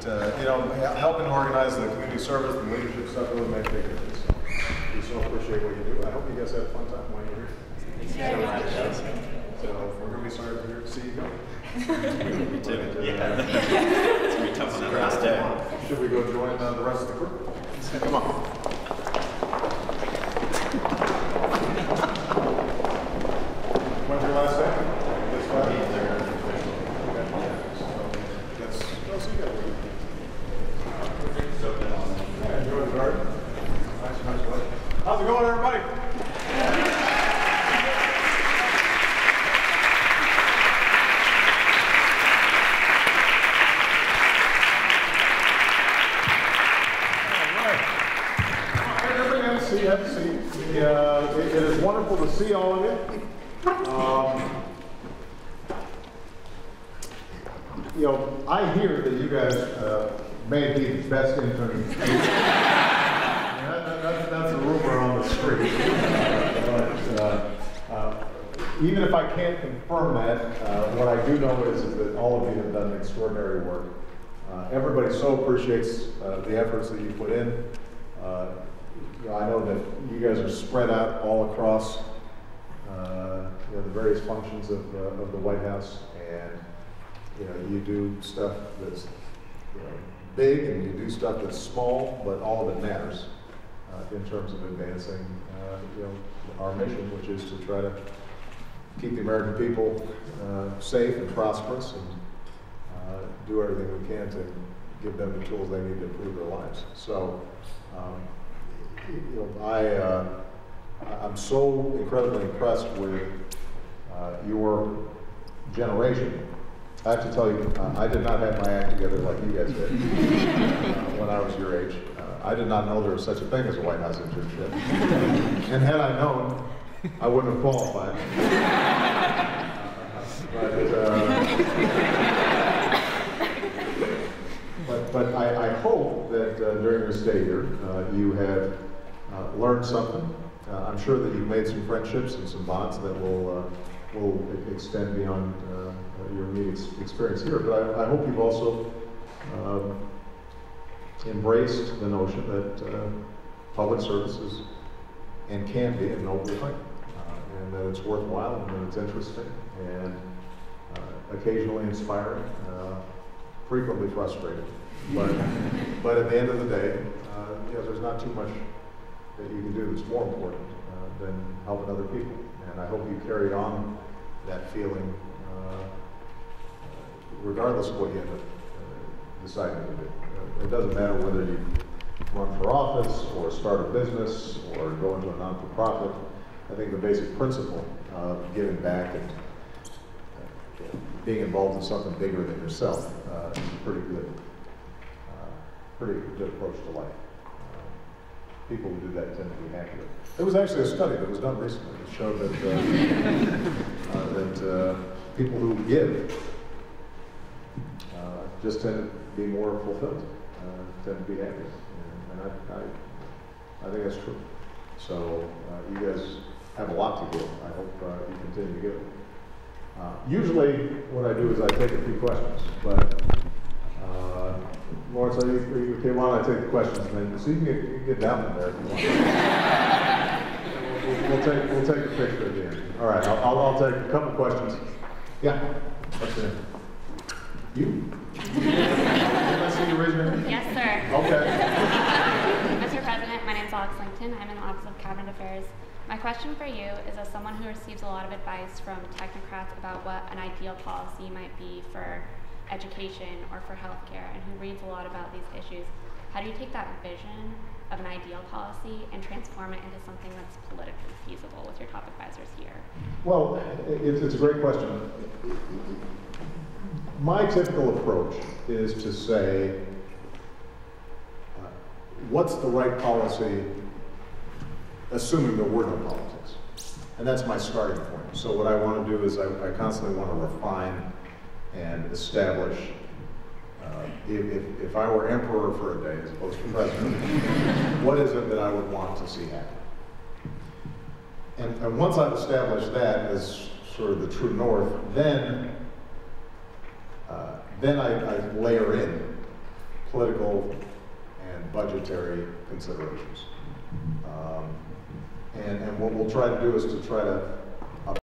you know, helping organize the community service and leadership stuff really makes a big difference. So we so appreciate what you do. I hope you guys had a fun time while you're here. So we're going to be sorry to see you go. Me too. Yeah. It's going to be tough on that last day. Should we go join the rest of the crew? Come on. When's your last day? This Friday? Enjoy the garden. Nice weather. How's it going, everybody? Have a seat. It is wonderful to see all of you. You know, I hear that you guys may be the best intern. That's a rumor on the street. Even if I can't confirm that, what I do know is that all of you have done extraordinary work. Everybody so appreciates the efforts that you put in. I know that you guys are spread out all across you know, the various functions of the White House, and you know, you do stuff that's big and you do stuff that's small, but all of it matters in terms of advancing you know, our mission, which is to try to keep the American people safe and prosperous, and do everything we can to give them the tools they need to improve their lives. So. You know, I'm so incredibly impressed with your generation. I have to tell you, I did not have my act together like you guys did when I was your age. I did not know there was such a thing as a White House internship. And had I known, I wouldn't have qualified. But I hope that during your stay here, you have learned something. I'm sure that you've made some friendships and some bonds that will extend beyond your immediate experience here. But I hope you've also embraced the notion that public service is and can be a noble thing, and that it's worthwhile, and that it's interesting, and occasionally inspiring, frequently frustrating. But at the end of the day, you know, there's not too much that you can do that's more important than helping other people. And I hope you carried on that feeling regardless of what you end up deciding to do. It doesn't matter whether you run for office or start a business or go into a non-for-profit. I think the basic principle of giving back and being involved in something bigger than yourself is a pretty good approach to life. People who do that tend to be happier. There was actually a study that was done recently that showed that that people who give just tend to be more fulfilled, tend to be happier, and I think that's true. So you guys have a lot to give. I hope you continue to give. Usually, what I do is I take a few questions, but. Lawrence, are you okay? Why don't I take the questions, man? So you can get down from there if you want. We'll take a picture at the end. All right, I'll take a couple questions. Yeah. What's your name? You? Did I see you raise your hand? Yes, sir. Okay. Mr. President, my name is Alex Langton. I'm in the Office of Cabinet Affairs. My question for you is, as someone who receives a lot of advice from technocrats about what an ideal policy might be for education or for healthcare, and who reads a lot about these issues, how do you take that vision of an ideal policy and transform it into something that's politically feasible with your top advisors here? Well, it's a great question. My typical approach is to say, what's the right policy, assuming there were no politics? And that's my starting point. So what I want to do is I constantly want to refine and establish, if I were emperor for a day as opposed to president, what is it that I would want to see happen? And once I've established that as sort of the true north, then I layer in political and budgetary considerations. And what we'll try to do is to try to